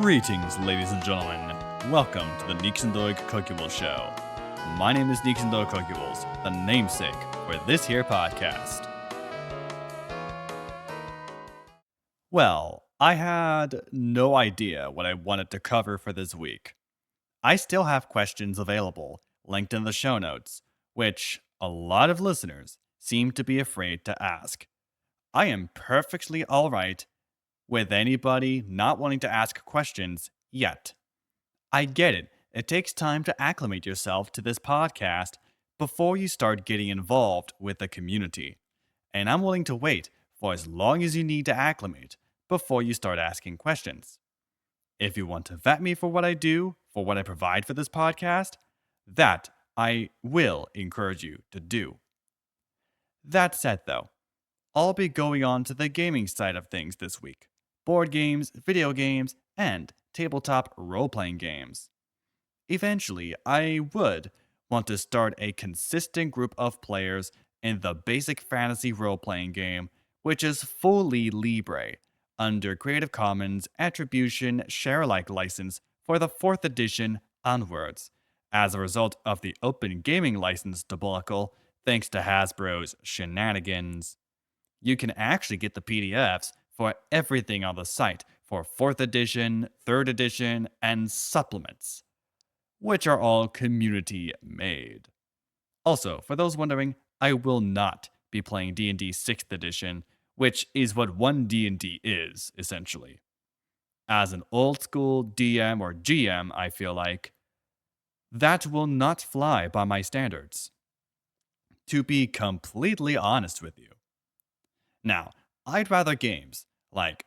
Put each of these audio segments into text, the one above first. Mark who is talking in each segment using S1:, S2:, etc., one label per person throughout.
S1: Greetings, ladies and gentlemen. Welcome to the Nëïgsëndöïg Cöcülës show. My name is Nëïgsëndöïg, the namesake for this here podcast. Well, I had no idea what I wanted to cover for this week. I still have questions available, linked in the show notes, which a lot of listeners seem to be afraid to ask. I am perfectly alright with anybody not wanting to ask questions yet. I get it. It takes time to acclimate yourself to this podcast before you start getting involved with the community. And I'm willing to wait for as long as you need to acclimate before you start asking questions. If you want to vet me for what I do, for what I provide for this podcast, that I will encourage you to do. That said, though, I'll be going on to the gaming side of things this week. Board games, video games, and tabletop role-playing games. Eventually, I would want to start a consistent group of players in the basic fantasy role-playing game, which is fully Libre, under Creative Commons Attribution Share-alike license for the 4th edition onwards, as a result of the open gaming license debacle thanks to Hasbro's shenanigans. You can actually get the PDFs for everything on the site for 4th edition, 3rd edition, and supplements, which are all community made. Also, for those wondering, I will not be playing D&D 6th edition, which is what one D&D is, essentially. As an old school DM or GM, I feel like that will not fly by my standards. To be completely honest with you. Now, I'd rather games like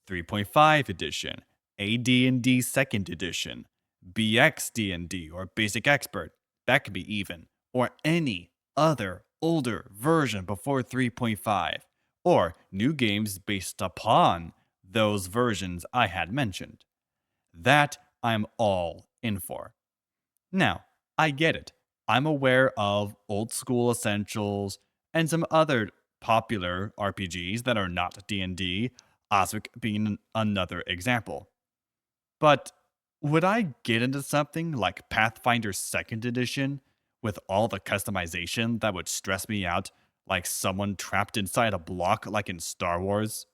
S1: 3.5 edition, AD&D 2nd edition, BX D&D or Basic Expert, that could be even, or any other older version before 3.5, or new games based upon those versions I had mentioned. That I'm all in for. Now, I get it. I'm aware of old school essentials and some other popular RPGs that are not D&D, Osric being another example. But would I get into something like Pathfinder 2nd edition with all the customization that would stress me out like someone trapped inside a block like in Star Wars?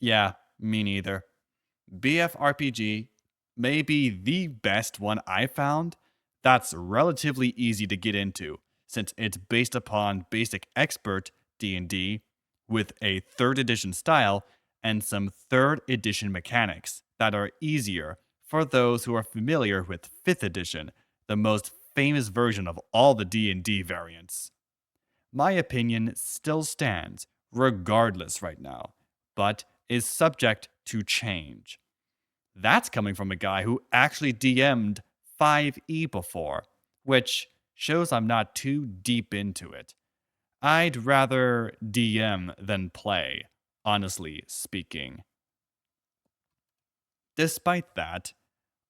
S1: Yeah, me neither. BFRPG may be the best one I found that's relatively easy to get into since it's based upon Basic Expert D&D with a 3rd edition style and some 3rd edition mechanics that are easier for those who are familiar with 5th edition, the most famous version of all the D&D variants. My opinion still stands regardless right now, but is subject to change. That's coming from a guy who actually DM'd 5e before, which shows I'm not too deep into it. I'd rather DM than play, honestly speaking. Despite that,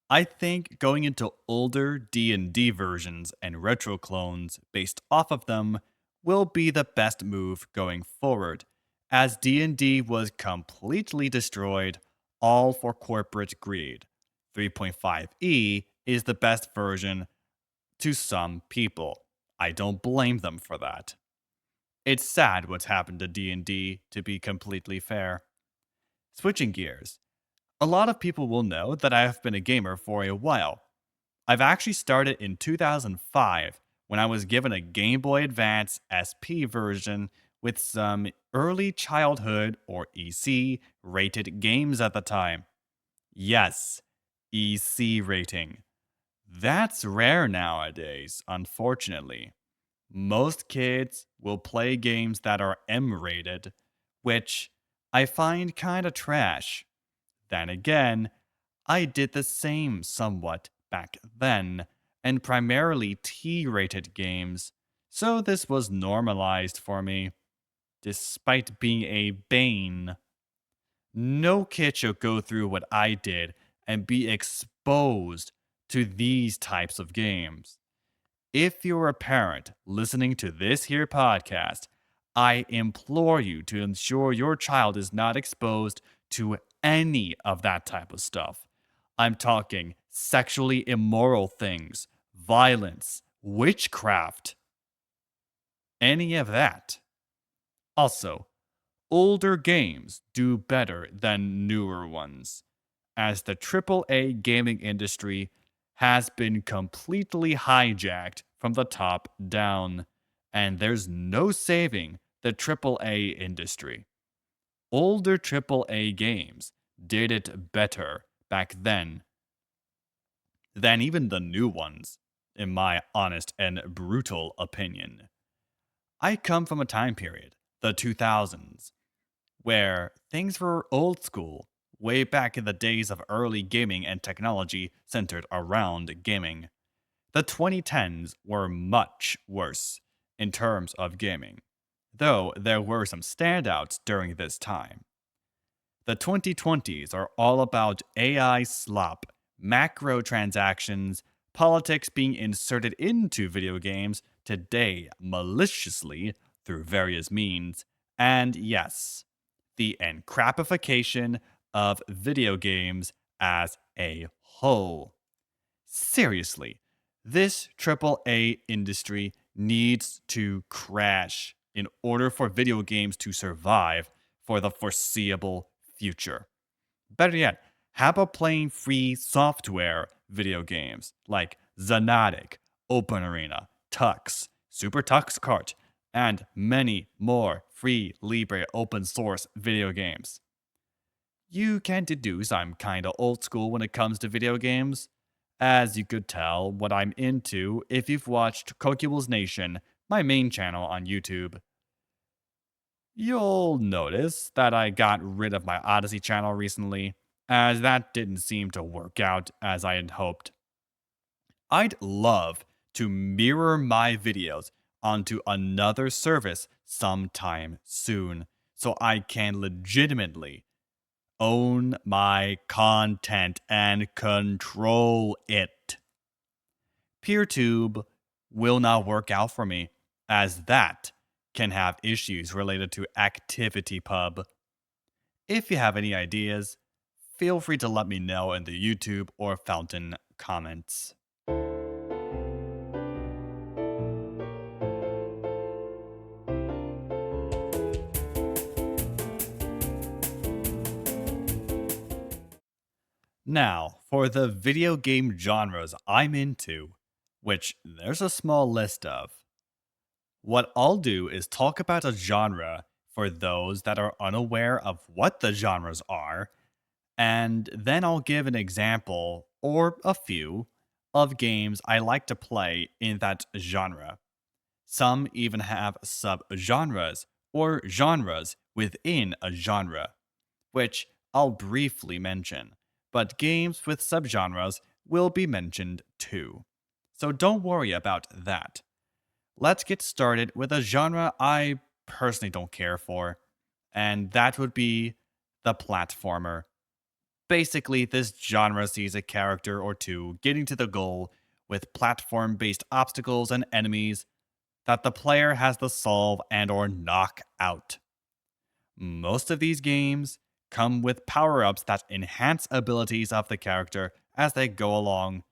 S1: I think going into older D&D versions and retro clones based off of them will be the best move going forward, as D&D was completely destroyed, all for corporate greed. 3.5e is the best version to some people. I don't blame them for that. It's sad what's happened to D&D, to be completely fair. Switching gears, a lot of people will know that I have been a gamer for a while. I've actually started in 2005 when I was given a Game Boy Advance SP version with some early childhood or EC rated games at the time. Yes, EC rating. That's rare nowadays, unfortunately. Most kids will play games that are M rated, which I find kinda trash. Then again, I did the same somewhat back then, and primarily T rated games, so this was normalized for me, despite being a bane. No kid should go through what I did and be exposed to these types of games. If you're a parent listening to this here podcast, I implore you to ensure your child is not exposed to any of that type of stuff, I'm talking sexually immoral things, violence, witchcraft, any of that. Also, older games do better than newer ones, as the AAA gaming industry has been completely hijacked from the top down, and there's no saving the AAA industry. Older AAA games did it better back then than even the new ones, in my honest and brutal opinion. I come from a time period, the 2000s, where things were old school, way back in the days of early gaming and technology centered around gaming. The 2010s were much worse in terms of gaming, though there were some standouts during this time. The 2020s are all about AI slop, macro transactions, politics being inserted into video games today maliciously through various means, and yes, the encrapification of video games as a whole. Seriously, this AAA industry needs to crash in order for video games to survive for the foreseeable future. Better yet, how about playing free software video games like Zanatic, Open Arena, Tux, Super Tux Kart, and many more free Libre open source video games? You can deduce I'm kinda old school when it comes to video games. As you could tell what I'm into if you've watched Cöcülës Nation, my main channel on YouTube. You'll notice that I got rid of my Odyssey channel recently, as that didn't seem to work out as I had hoped. I'd love to mirror my videos onto another service sometime soon, so I can legitimately own my content and control it. PeerTube will not work out for me, as that can have issues related to ActivityPub. If you have any ideas, feel free to let me know in the YouTube or Fountain comments. Now, for the video game genres I'm into, which there's a small list of. What I'll do is talk about a genre for those that are unaware of what the genres are, and then I'll give an example or a few of games I like to play in that genre. Some even have subgenres or genres within a genre, which I'll briefly mention, but games with subgenres will be mentioned too. So don't worry about that. Let's get started with a genre I personally don't care for, and that would be the platformer. Basically, this genre sees a character or two getting to the goal with platform based obstacles and enemies that the player has to solve and or knock out. Most of these games come with power-ups that enhance abilities of the character as they go along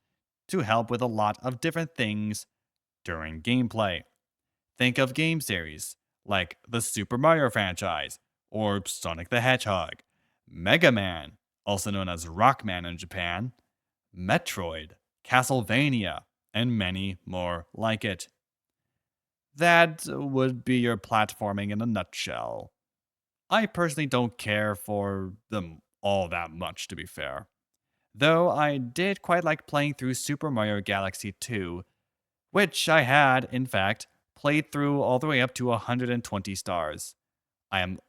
S1: to help with a lot of different things during gameplay. Think of game series like the Super Mario franchise or Sonic the Hedgehog, Mega Man, also known as Rockman in Japan, Metroid, Castlevania, and many more like it. That would be your platforming in a nutshell. I personally don't care for them all that much, to be fair. Though I did quite like playing through Super Mario Galaxy 2, which I had, in fact, played through all the way up to 120 stars. I am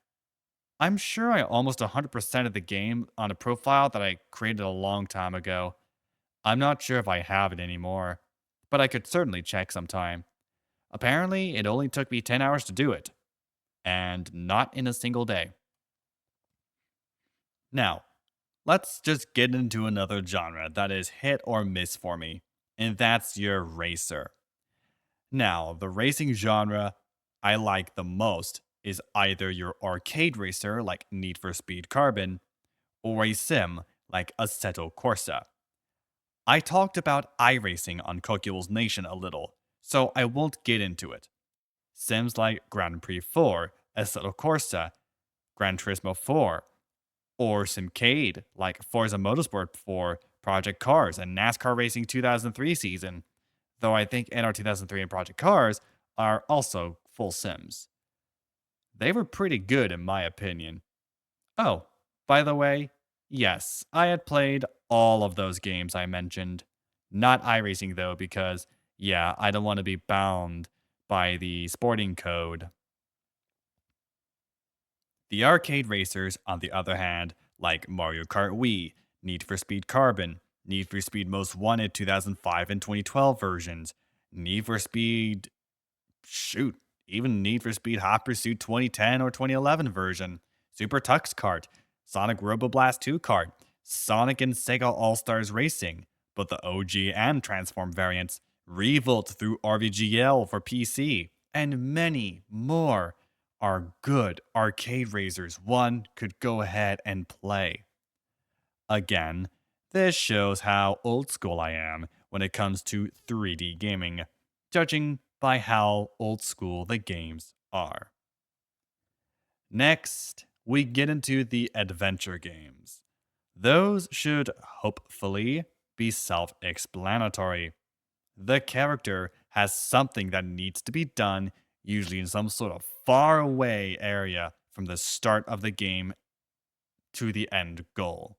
S1: I'm sure I almost 100% of the game on a profile that I created a long time ago. I'm not sure if I have it anymore, but I could certainly check sometime. Apparently, it only took me 10 hours to do it, and not in a single day. Now, let's just get into another genre that is hit or miss for me, and that's your racer. Now, the racing genre I like the most is either your arcade racer like Need for Speed Carbon, or a sim like Assetto Corsa. I talked about iRacing on Cöcülës Nation a little, so I won't get into it. Sims like Grand Prix 4, Assetto Corsa, Gran Turismo 4, or Simcade like Forza Motorsport 4, Project Cars, and NASCAR Racing 2003 season, though I think NR 2003 and Project Cars are also full Sims. They were pretty good in my opinion. Oh, by the way, yes, I had played all of those games I mentioned. Not iRacing though, because, yeah, I don't want to be bound by the sporting code. The arcade racers, on the other hand, like Mario Kart Wii, Need for Speed Carbon, Need for Speed Most Wanted 2005 and 2012 versions, Need for Speed, shoot, even Need for Speed Hot Pursuit 2010 or 2011 version, Super Tux Kart, Sonic Roboblast 2 Kart, Sonic and Sega All Stars Racing, both the OG and Transform variants, Revolt through RVGL for PC, and many more are good arcade racers one could go ahead and play. Again, this shows how old school I am when it comes to 3D gaming, judging by how old school the games are. Next, we get into the adventure games. Those should hopefully be self explanatory. The character has something that needs to be done, usually in some sort of far away area from the start of the game to the end goal.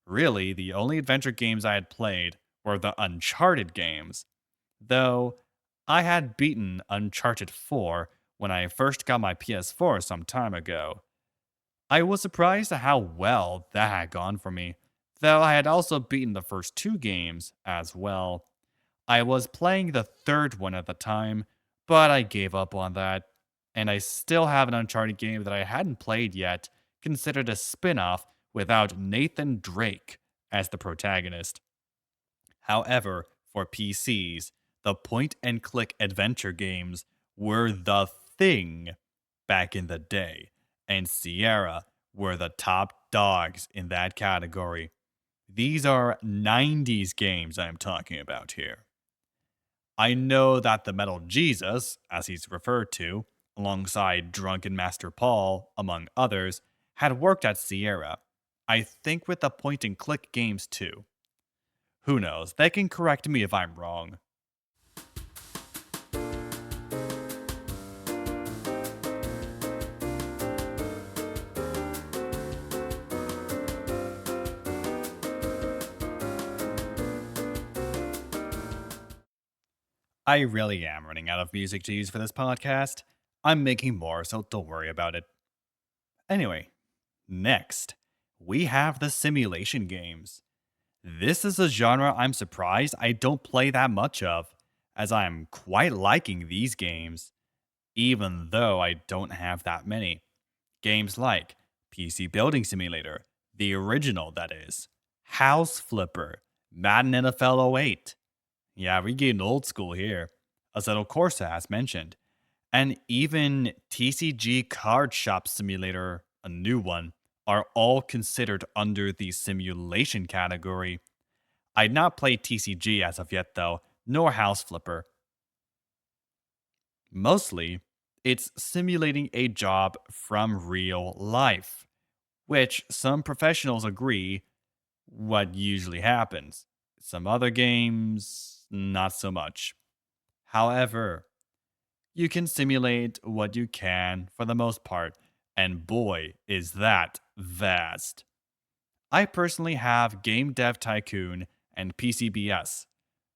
S1: Really, the only adventure games I had played were the Uncharted games, though I had beaten Uncharted 4 when I first got my PS4 some time ago. I was surprised at how well that had gone for me, though I had also beaten the first two games as well. I was playing the third one at the time, but I gave up on that, and I still have an Uncharted game that I hadn't played yet, considered a spin off without Nathan Drake as the protagonist. However, for PCs, the point and click adventure games were the thing back in the day, and Sierra were the top dogs in that category. These are 90s games I'm talking about here. I know that the Metal Jesus, as he's referred to, alongside Drunken Master Paul, among others, had worked at Sierra. I think with the point and click games too. Who knows? They can correct me if I'm wrong. I really am running out of music to use for this podcast. I'm making more, so don't worry about it. Anyway, next, we have the simulation games. This is a genre I'm surprised I don't play that much of, as I'm quite liking these games, even though I don't have that many. Games like PC Building Simulator, the original that is, House Flipper, Madden NFL '08. Yeah, we're getting old school here. Assetto Corsa, as mentioned, and even TCG Card Shop Simulator, a new one, are all considered under the simulation category. I'd not played TCG as of yet, though, nor House Flipper. Mostly, it's simulating a job from real life, which some professionals agree what usually happens. Some other games, not so much. However, you can simulate what you can for the most part, and boy, is that vast. I personally have Game Dev Tycoon and PCBS,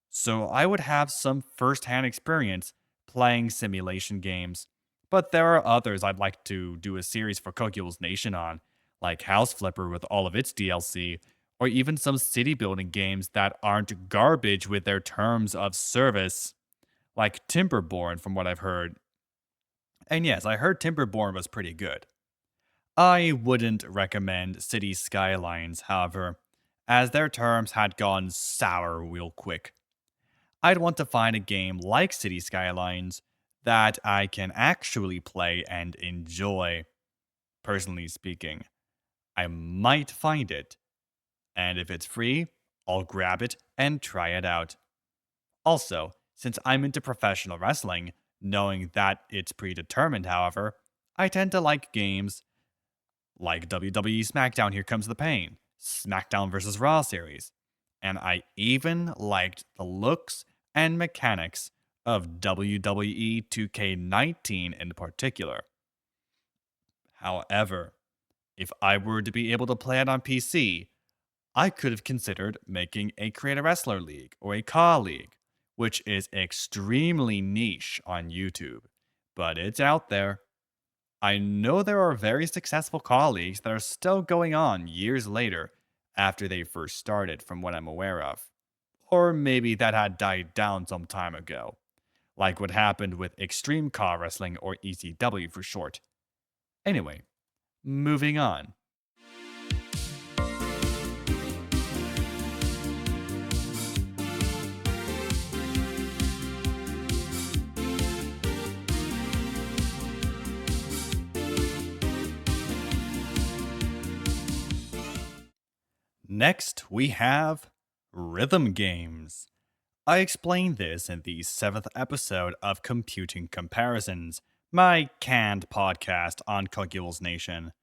S1: so I would have some first hand experience playing simulation games. But there are others I'd like to do a series for Cöcülës Nation on, like House Flipper with all of its DLC, or even some city building games that aren't garbage with their terms of service, like Timberborn, from what I've heard. And yes, I heard Timberborn was pretty good. I wouldn't recommend City Skylines, however, as their terms had gone sour real quick. I'd want to find a game like City Skylines that I can actually play and enjoy. Personally speaking, I might find it And if it's free, I'll grab it and try it out. Also, since I'm into professional wrestling, knowing that it's predetermined, however, I tend to like games like WWE SmackDown Here Comes the Pain, SmackDown vs. Raw series, and I even liked the looks and mechanics of WWE 2K19 in particular. However, if I were to be able to play it on PC, I could have considered making a Create a Wrestler League or a CAW League, which is extremely niche on YouTube, but it's out there. I know there are very successful colleagues that are still going on years later after they first started, from what I'm aware of. Or maybe that had died down some time ago, like what happened with Extreme Car Wrestling, or ECW for short. Anyway, moving on. Next, we have rhythm games. I explained this in the 7th episode of Computing Comparisons, my canned podcast on Cöcülës Nation.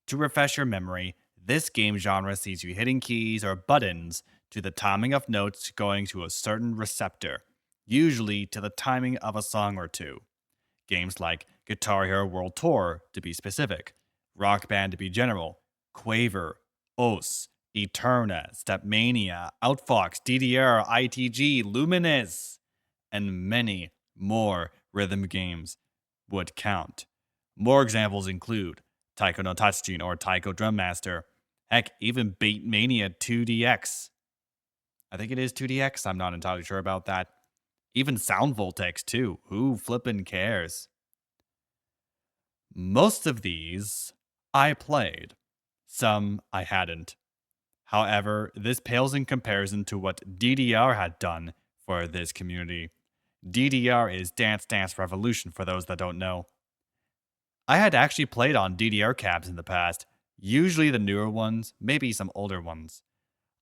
S1: To refresh your memory, this game genre sees you hitting keys or buttons to the timing of notes going to a certain receptor, usually to the timing of a song or two. Games like Guitar Hero World Tour, to be specific, Rock Band to be general, Quaver, OS, Eterna, Stepmania, Outfox, DDR, ITG, Luminous, and many more rhythm games would count. More examples include Taiko no Tatsujin or Taiko Drum Master. Heck, even Beatmania 2DX. I think it is 2DX. I'm not entirely sure about that. Even Sound Voltex too. Who flippin' cares? Most of these I played. Some I hadn't. However, this pales in comparison to what DDR had done for this community. DDR is Dance Dance Revolution for those that don't know. I had actually played on DDR cabs in the past, usually the newer ones, maybe some older ones.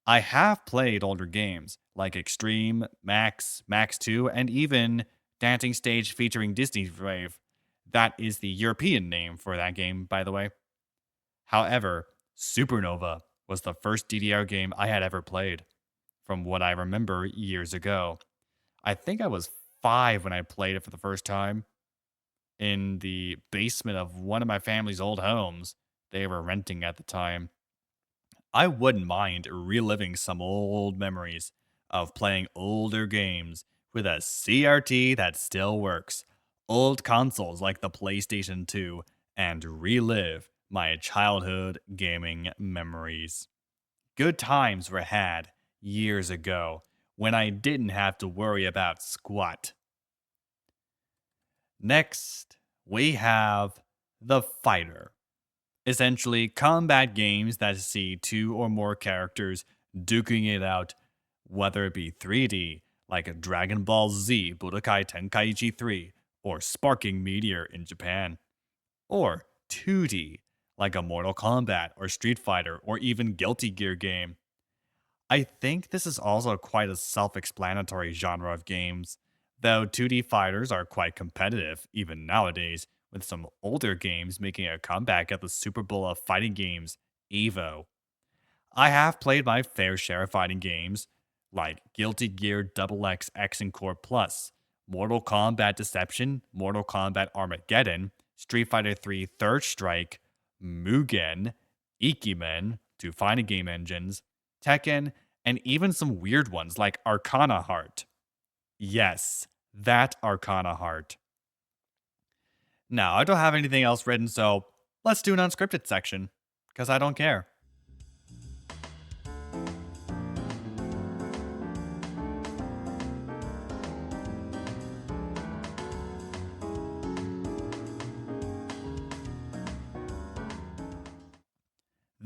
S1: I have played older games like Extreme, Max, Max 2, and even Dancing Stage featuring Disney Rave. That is the European name for that game, by the way. However, Supernova was the first DDR game I had ever played, from what I remember years ago. I think I was 5 when I played it for the first time in the basement of one of my family's old homes they were renting at the time. I wouldn't mind reliving some old memories of playing older games with a CRT that still works, old consoles like the PlayStation 2, and relive my childhood gaming memories. Good times were had years ago when I didn't have to worry about squat. Next, we have The Fighter. Essentially, combat games that see 2 or more characters duking it out, whether it be 3D, like a Dragon Ball Z Budokai Tenkaichi 3, or Sparking Meteor in Japan, or 2D, like a Mortal Kombat or Street Fighter or even Guilty Gear game. I think this is also quite a self explanatory genre of games, though 2D fighters are quite competitive even nowadays, with some older games making a comeback at the Super Bowl of fighting games, EVO. I have played my fair share of fighting games, like Guilty Gear Double X and Core Plus, Mortal Kombat Deception, Mortal Kombat Armageddon, Street Fighter 3 Third Strike, Mugen, Ikimen, two fighting game engines, Tekken, and even some weird ones like Arcana Heart. Yes, that Arcana Heart. Now, I don't have anything else written, so let's do an unscripted section, because I don't care.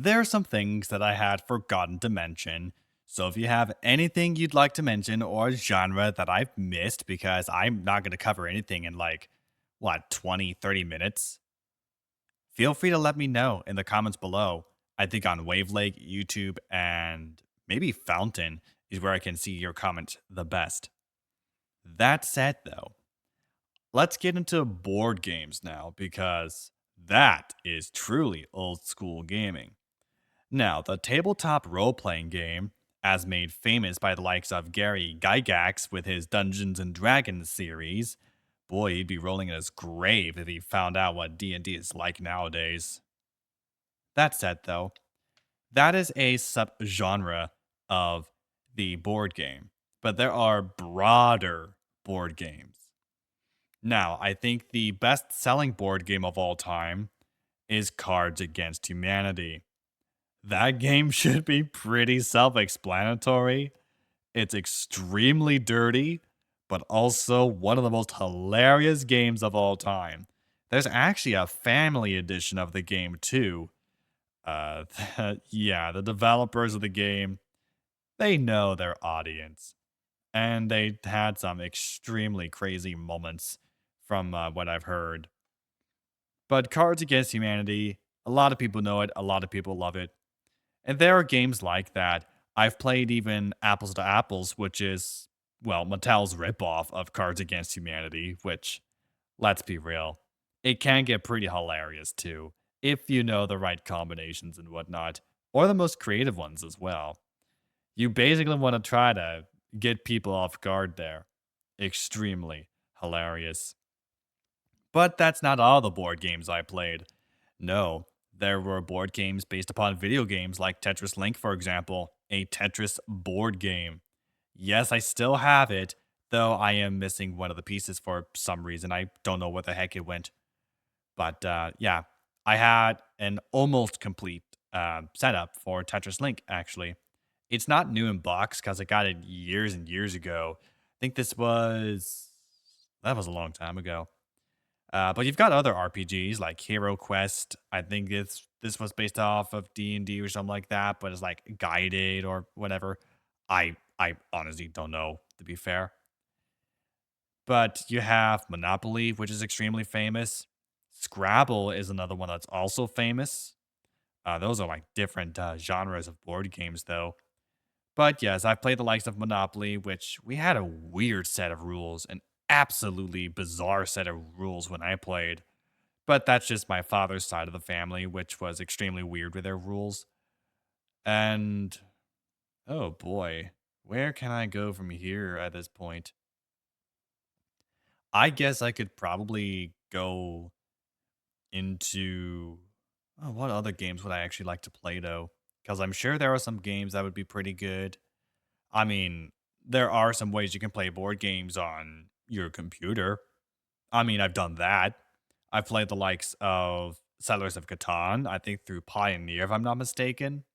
S1: There are some things that I had forgotten to mention, so if you have anything you'd like to mention or a genre that I've missed, because I'm not going to cover anything in 20, 30 minutes, feel free to let me know in the comments below. I think on Wavelake, YouTube, and maybe Fountain is where I can see your comment the best. That said, though, let's get into board games now because that is truly old school gaming. Now, the tabletop role playing game, as made famous by the likes of Gary Gygax with his Dungeons and Dragons series, boy, he'd be rolling in his grave if he found out what D&D is like nowadays. That said, though, that is a subgenre of the board game, but there are broader board games. Now, I think the best selling board game of all time is Cards Against Humanity. That game should be pretty self explanatory. It's extremely dirty, but also one of the most hilarious games of all time. There's actually a family edition of the game, too. Uh, yeah, the developers of the game, they know their audience. And they had some extremely crazy moments from what I've heard. But Cards Against Humanity, a lot of people know it, a lot of people love it. And there are games like that. I've played even Apples to Apples, which is, well, Mattel's ripoff of Cards Against Humanity, which, let's be real, it can get pretty hilarious too, if you know the right combinations and whatnot, or the most creative ones as well. You basically want to try to get people off guard there. Extremely hilarious. But that's not all the board games I played. No, there were board games based upon video games like Tetris Link, for example, a Tetris board game. Yes, I still have it, though I am missing one of the pieces for some reason. I don't know where the heck it went. But yeah, I had an almost complete setup for Tetris Link, actually. It's not new in box because I got it years and years ago. I think that was a long time ago. But you've got other RPGs like Hero Quest. I think this was based off of D&D or something like that, but it's like guided or whatever. I honestly don't know, to be fair. But you have Monopoly, which is extremely famous. Scrabble is another one that's also famous. Those are like different genres of board games, though. But yes, I've played the likes of Monopoly, which we had a weird set of rules, an absolutely bizarre set of rules when I played. But that's just my father's side of the family, which was extremely weird with their rules. And oh boy, where can I go from here at this point? I guess I could probably go into what other games would I actually like to play though? Because I'm sure there are some games that would be pretty good. I mean, there are some ways you can play board games on your computer. I mean, I've done that. I've played the likes of Settlers of Catan, I think through Pioneer, if I'm not mistaken.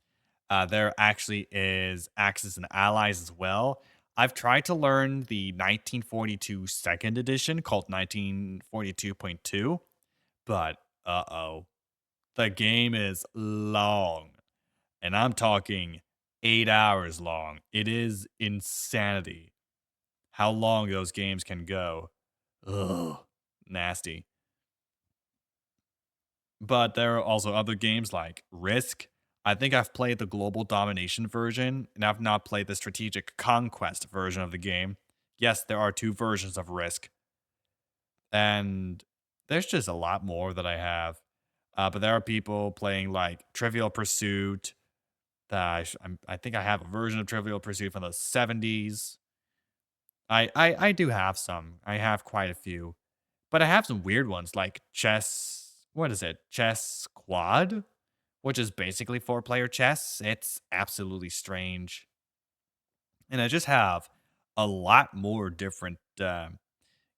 S1: There actually is Axis and Allies as well. I've tried to learn the 1942 second edition called 1942.2, but the game is long. And I'm talking 8 hours long. It is insanity how long those games can go. Ugh, nasty. But there are also other games like Risk. I think I've played the Global Domination version, and I've not played the Strategic Conquest version of the game. Yes, there are two versions of Risk, and there's just a lot more that I have. But there are people playing like Trivial Pursuit. I think I have a version of Trivial Pursuit from the 70s. I do have some. I have quite a few. But I have some weird ones like chess. What is it? Chess Quad, which is basically four-player chess. It's absolutely strange. And I just have a lot more different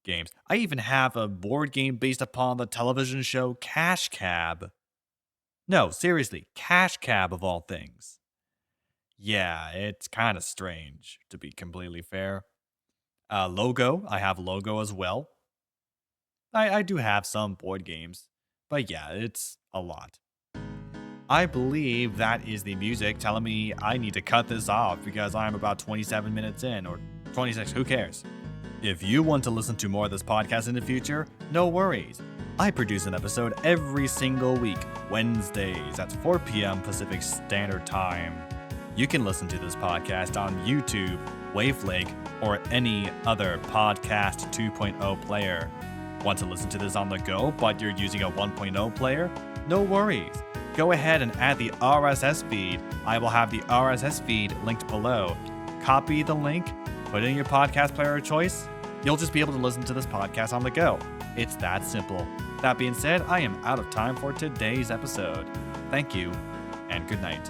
S1: games. I even have a board game based upon the television show Cash Cab. No, seriously, Cash Cab of all things. Yeah, it's kind of strange, to be completely fair. Logo, I have Logo as well. I do have some board games, but yeah, it's a lot. I believe that is the music telling me I need to cut this off because I'm about 27 minutes in, or 26, who cares? If you want to listen to more of this podcast in the future, no worries. I produce an episode every single week, Wednesdays at 4 p.m. Pacific Standard Time. You can listen to this podcast on YouTube, Wavelink, or any other Podcast 2.0 player. Want to listen to this on the go, but you're using a 1.0 player? No worries. Go ahead and add the RSS feed. I will have the RSS feed linked below. Copy the link, put it in your podcast player of choice. You'll just be able to listen to this podcast on the go. It's that simple. That being said, I am out of time for today's episode. Thank you, and good night.